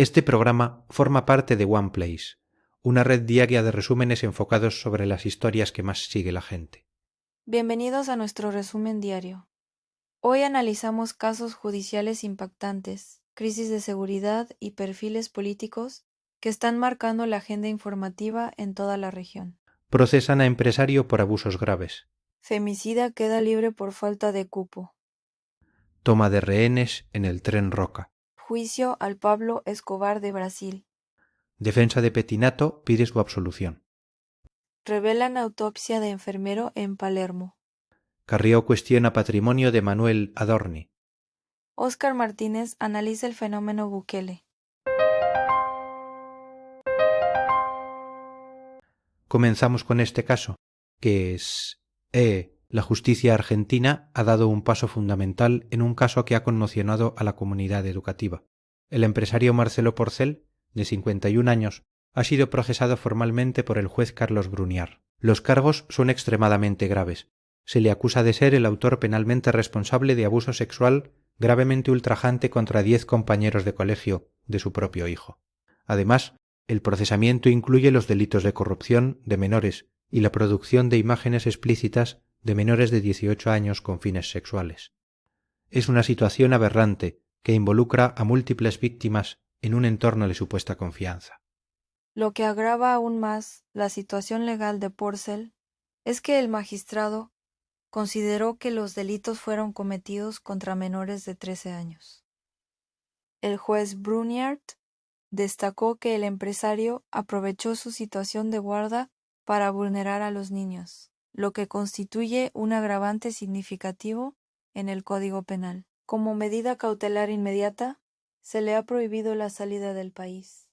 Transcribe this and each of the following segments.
Este programa forma parte de OnePlace, una red diaria de resúmenes enfocados sobre las historias que más sigue la gente. Bienvenidos a nuestro resumen diario. Hoy analizamos casos judiciales impactantes, crisis de seguridad y perfiles políticos que están marcando la agenda informativa en toda la región. Procesan a empresario por abusos graves. Femicida queda libre por falta de cupo. Toma de rehenes en el tren Roca. Juicio al Pablo Escobar de Brasil. Defensa de Petinato pide su absolución. Revelan autopsia de enfermero en Palermo. Carrió cuestiona patrimonio de Manuel Adorni. Óscar Martínez analiza el fenómeno Bukele. Comenzamos con este caso, que es... la justicia argentina ha dado un paso fundamental en un caso que ha conmocionado a la comunidad educativa. El empresario Marcelo Porcel, de 51 años, ha sido procesado formalmente por el juez Carlos Bruniar. Los cargos son extremadamente graves. Se le acusa de ser el autor penalmente responsable de abuso sexual gravemente ultrajante contra 10 compañeros de colegio de su propio hijo. Además, el procesamiento incluye los delitos de corrupción de menores y la producción de imágenes explícitas de menores de 18 años con fines sexuales. Es una situación aberrante que involucra a múltiples víctimas en un entorno de supuesta confianza. Lo que agrava aún más la situación legal de Porcel es que el magistrado consideró que los delitos fueron cometidos contra menores de 13 años. El juez Bruniart destacó que el empresario aprovechó su situación de guarda para vulnerar a los niños, lo que constituye un agravante significativo en el Código Penal. Como medida cautelar inmediata, se le ha prohibido la salida del país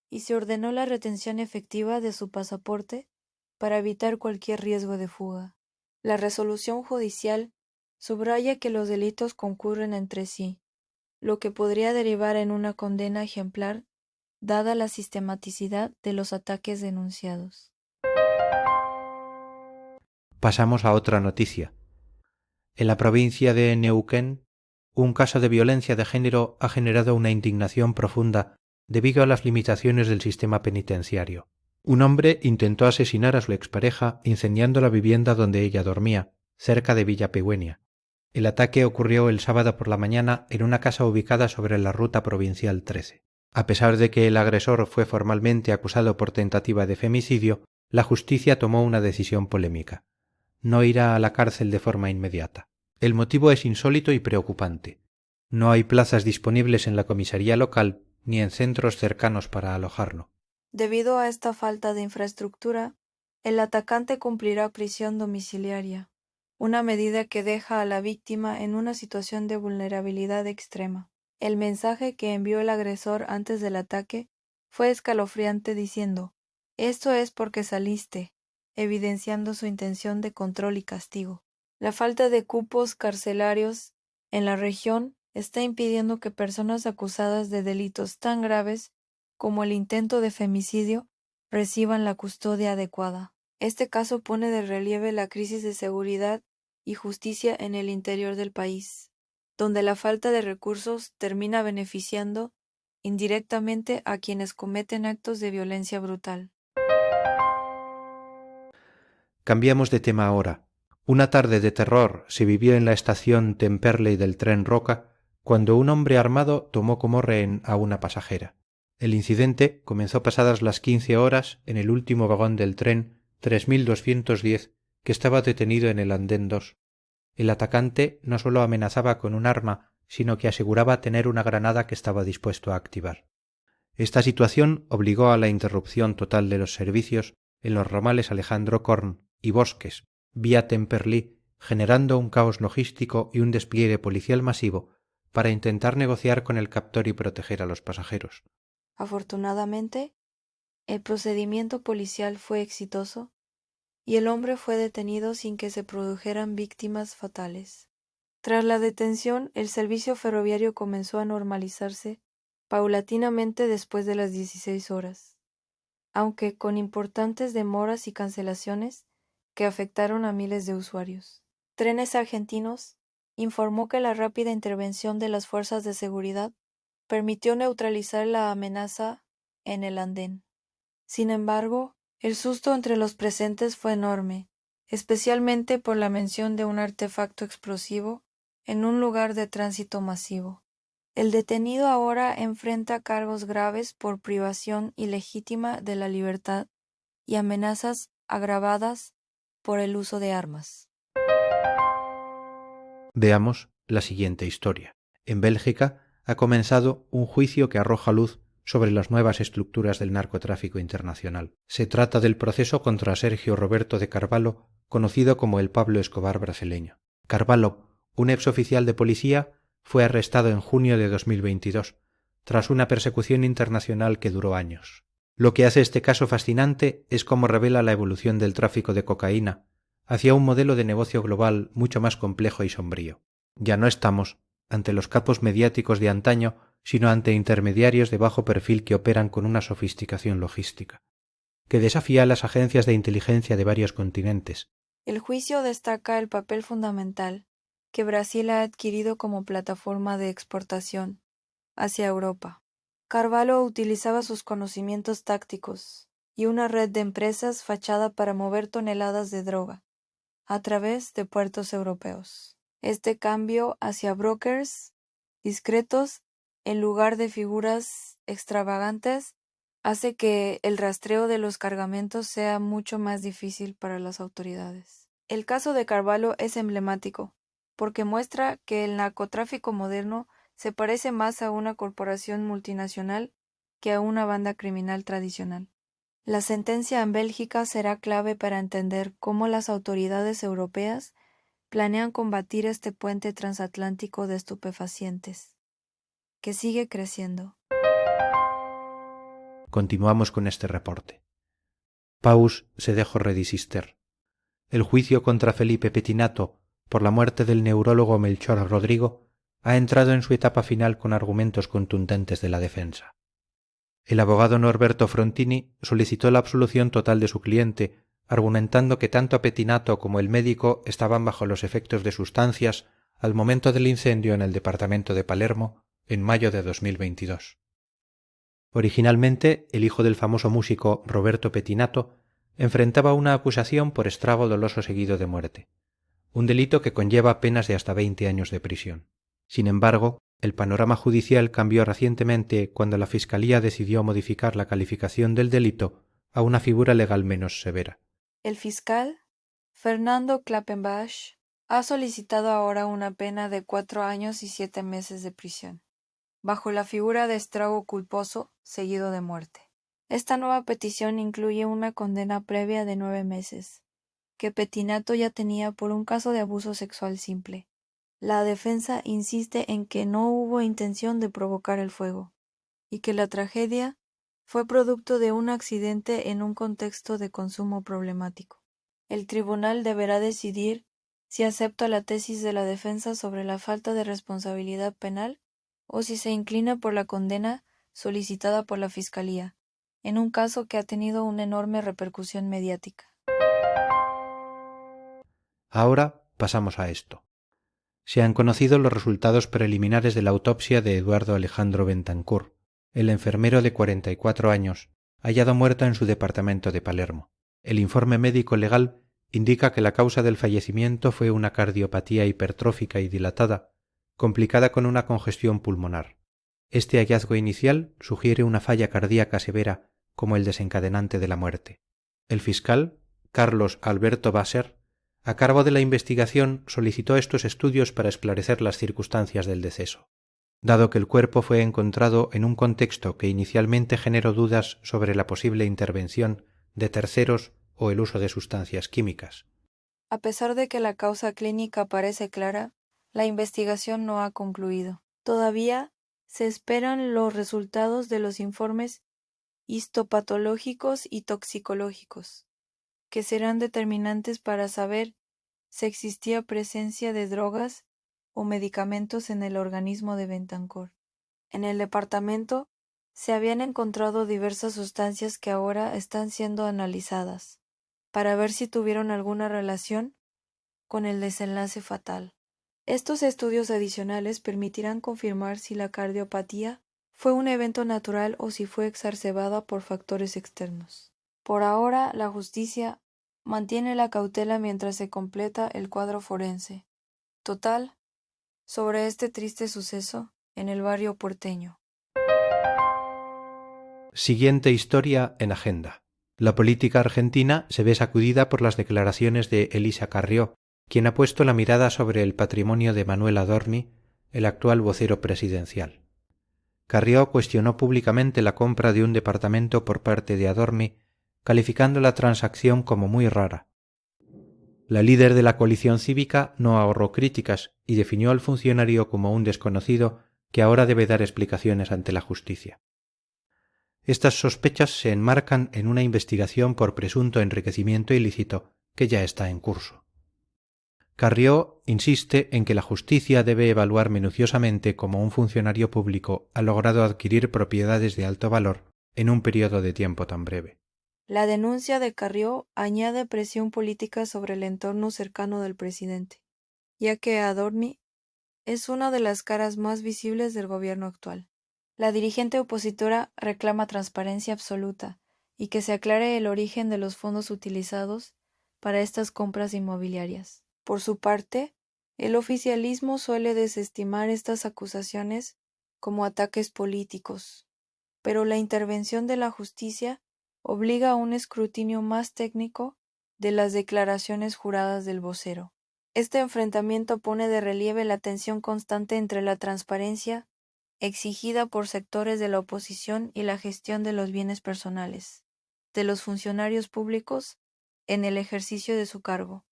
y se ordenó la retención efectiva de su pasaporte para evitar cualquier riesgo de fuga. La resolución judicial subraya que los delitos concurren entre sí, lo que podría derivar en una condena ejemplar dada la sistematicidad de los ataques denunciados. Pasamos a otra noticia. En la provincia de Neuquén, un caso de violencia de género ha generado una indignación profunda debido a las limitaciones del sistema penitenciario. Un hombre intentó asesinar a su expareja incendiando la vivienda donde ella dormía, cerca de Villa Pigüeña. El ataque ocurrió el sábado por la mañana en una casa ubicada sobre la ruta provincial 13. A pesar de que el agresor fue formalmente acusado por tentativa de femicidio, la justicia tomó una decisión polémica. No irá a la cárcel de forma inmediata. El motivo es insólito y preocupante. No hay plazas disponibles en la comisaría local ni en centros cercanos para alojarlo. Debido a esta falta de infraestructura, el atacante cumplirá prisión domiciliaria, una medida que deja a la víctima en una situación de vulnerabilidad extrema. El mensaje que envió el agresor antes del ataque fue escalofriante diciendo: "Esto es porque saliste", evidenciando su intención de control y castigo. La falta de cupos carcelarios en la región está impidiendo que personas acusadas de delitos tan graves como el intento de femicidio reciban la custodia adecuada. Este caso pone de relieve la crisis de seguridad y justicia en el interior del país, donde la falta de recursos termina beneficiando indirectamente a quienes cometen actos de violencia brutal. Cambiamos de tema ahora. Una tarde de terror se vivió en la estación Temperley del tren Roca cuando un hombre armado tomó como rehén a una pasajera. El incidente comenzó pasadas las 15 horas en el último vagón del tren 3210 que estaba detenido en el andén 2. El atacante no solo amenazaba con un arma, sino que aseguraba tener una granada que estaba dispuesto a activar. Esta situación obligó a la interrupción total de los servicios en los ramales Alejandro Korn y Bosques, vía Temperley, generando un caos logístico y un despliegue policial masivo para intentar negociar con el captor y proteger a los pasajeros. Afortunadamente, el procedimiento policial fue exitoso y el hombre fue detenido sin que se produjeran víctimas fatales. Tras la detención, el servicio ferroviario comenzó a normalizarse paulatinamente después de las 16 horas, aunque con importantes demoras y cancelaciones que afectaron a miles de usuarios. Trenes Argentinos informó que la rápida intervención de las fuerzas de seguridad permitió neutralizar la amenaza en el andén. Sin embargo, el susto entre los presentes fue enorme, especialmente por la mención de un artefacto explosivo en un lugar de tránsito masivo. El detenido ahora enfrenta cargos graves por privación ilegítima de la libertad y amenazas agravadas por el uso de armas. Veamos la siguiente historia. En Bélgica ha comenzado un juicio que arroja luz sobre las nuevas estructuras del narcotráfico internacional. Se trata del proceso contra Sergio Roberto de Carvalho, conocido como el Pablo Escobar brasileño. Carvalho, un exoficial de policía, fue arrestado en junio de 2022, tras una persecución internacional que duró años. Lo que hace este caso fascinante es cómo revela la evolución del tráfico de cocaína hacia un modelo de negocio global mucho más complejo y sombrío. Ya no estamos ante los capos mediáticos de antaño, sino ante intermediarios de bajo perfil que operan con una sofisticación logística, que desafía a las agencias de inteligencia de varios continentes. El juicio destaca el papel fundamental que Brasil ha adquirido como plataforma de exportación hacia Europa. Carvalho utilizaba sus conocimientos tácticos y una red de empresas fachada para mover toneladas de droga a través de puertos europeos. Este cambio hacia brokers discretos en lugar de figuras extravagantes hace que el rastreo de los cargamentos sea mucho más difícil para las autoridades. El caso de Carvalho es emblemático porque muestra que el narcotráfico moderno se parece más a una corporación multinacional que a una banda criminal tradicional. La sentencia en Bélgica será clave para entender cómo las autoridades europeas planean combatir este puente transatlántico de estupefacientes, que sigue creciendo. Continuamos con este reporte. Paus se dejó redisister. El juicio contra Felipe Pettinato por la muerte del neurólogo Melchor Rodrigo ha entrado en su etapa final con argumentos contundentes de la defensa. El abogado Norberto Frontini solicitó la absolución total de su cliente, argumentando que tanto Pettinato como el médico estaban bajo los efectos de sustancias al momento del incendio en el departamento de Palermo en mayo de 2022. Originalmente, el hijo del famoso músico Roberto Pettinato enfrentaba una acusación por estrago doloso seguido de muerte, un delito que conlleva penas de hasta 20 años de prisión. Sin embargo, el panorama judicial cambió recientemente cuando la Fiscalía decidió modificar la calificación del delito a una figura legal menos severa. El fiscal, Fernando Klappenbach, ha solicitado ahora una pena de 4 años y 7 meses de prisión, bajo la figura de estrago culposo seguido de muerte. Esta nueva petición incluye una condena previa de 9 meses, que Pettinato ya tenía por un caso de abuso sexual simple. La defensa insiste en que no hubo intención de provocar el fuego y que la tragedia fue producto de un accidente en un contexto de consumo problemático. El tribunal deberá decidir si acepta la tesis de la defensa sobre la falta de responsabilidad penal o si se inclina por la condena solicitada por la Fiscalía, en un caso que ha tenido una enorme repercusión mediática. Ahora pasamos a esto. Se han conocido los resultados preliminares de la autopsia de Eduardo Alejandro Bentancur, el enfermero de 44 años, hallado muerto en su departamento de Palermo. El informe médico legal indica que la causa del fallecimiento fue una cardiopatía hipertrófica y dilatada, complicada con una congestión pulmonar. Este hallazgo inicial sugiere una falla cardíaca severa como el desencadenante de la muerte. El fiscal, Carlos Alberto Basser, a cargo de la investigación, solicitó estos estudios para esclarecer las circunstancias del deceso. Dado que el cuerpo fue encontrado en un contexto que inicialmente generó dudas sobre la posible intervención de terceros o el uso de sustancias químicas. A pesar de que la causa clínica parece clara, la investigación no ha concluido. Todavía se esperan los resultados de los informes histopatológicos y toxicológicos, que serán determinantes para saber si existía presencia de drogas o medicamentos en el organismo de Bentancur. En el departamento se habían encontrado diversas sustancias que ahora están siendo analizadas para ver si tuvieron alguna relación con el desenlace fatal. Estos estudios adicionales permitirán confirmar si la cardiopatía fue un evento natural o si fue exacerbada por factores externos. Por ahora, la justicia mantiene la cautela mientras se completa el cuadro forense total sobre este triste suceso en el barrio porteño. Siguiente historia en agenda. La política argentina se ve sacudida por las declaraciones de Elisa Carrió, quien ha puesto la mirada sobre el patrimonio de Manuel Adorni, el actual vocero presidencial. Carrió cuestionó públicamente la compra de un departamento por parte de Adorni, calificando la transacción como muy rara. La líder de la coalición cívica no ahorró críticas y definió al funcionario como un desconocido que ahora debe dar explicaciones ante la justicia. Estas sospechas se enmarcan en una investigación por presunto enriquecimiento ilícito que ya está en curso. Carrió insiste en que la justicia debe evaluar minuciosamente cómo un funcionario público ha logrado adquirir propiedades de alto valor en un periodo de tiempo tan breve. La denuncia de Carrió añade presión política sobre el entorno cercano del presidente, ya que Adorni es una de las caras más visibles del gobierno actual. La dirigente opositora reclama transparencia absoluta y que se aclare el origen de los fondos utilizados para estas compras inmobiliarias. Por su parte, el oficialismo suele desestimar estas acusaciones como ataques políticos, pero la intervención de la justicia obliga a un escrutinio más técnico de las declaraciones juradas del vocero. Este enfrentamiento pone de relieve la tensión constante entre la transparencia exigida por sectores de la oposición y la gestión de los bienes personales de los funcionarios públicos en el ejercicio de su cargo.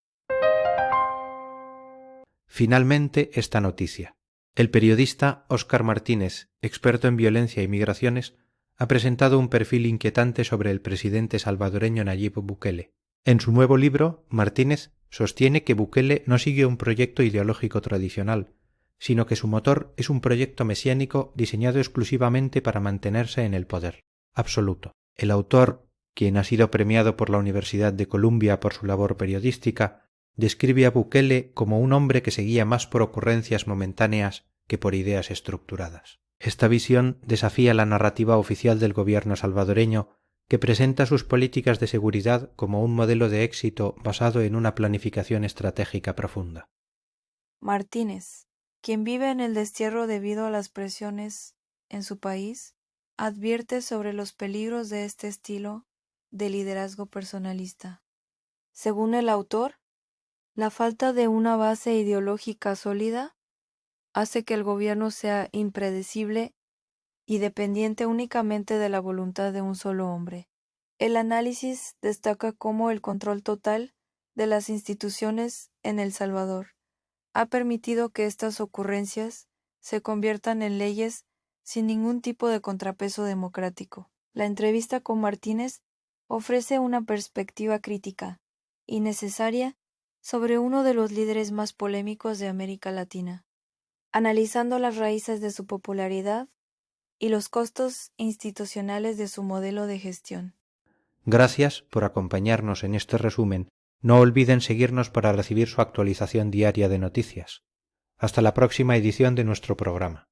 Finalmente, esta noticia. El periodista Óscar Martínez, experto en violencia y migraciones, ha presentado un perfil inquietante sobre el presidente salvadoreño Nayib Bukele. En su nuevo libro, Martínez sostiene que Bukele no sigue un proyecto ideológico tradicional, sino que su motor es un proyecto mesiánico diseñado exclusivamente para mantenerse en el poder absoluto. El autor, quien ha sido premiado por la Universidad de Columbia por su labor periodística, describe a Bukele como un hombre que se guía más por ocurrencias momentáneas que por ideas estructuradas. Esta visión desafía la narrativa oficial del gobierno salvadoreño, que presenta sus políticas de seguridad como un modelo de éxito basado en una planificación estratégica profunda. Martínez, quien vive en el destierro debido a las presiones en su país, advierte sobre los peligros de este estilo de liderazgo personalista. Según el autor, la falta de una base ideológica sólida hace que el gobierno sea impredecible y dependiente únicamente de la voluntad de un solo hombre. El análisis destaca cómo el control total de las instituciones en El Salvador ha permitido que estas ocurrencias se conviertan en leyes sin ningún tipo de contrapeso democrático. La entrevista con Martínez ofrece una perspectiva crítica y necesaria sobre uno de los líderes más polémicos de América Latina, analizando las raíces de su popularidad y los costos institucionales de su modelo de gestión. Gracias por acompañarnos en este resumen. No olviden seguirnos para recibir su actualización diaria de noticias. Hasta la próxima edición de nuestro programa.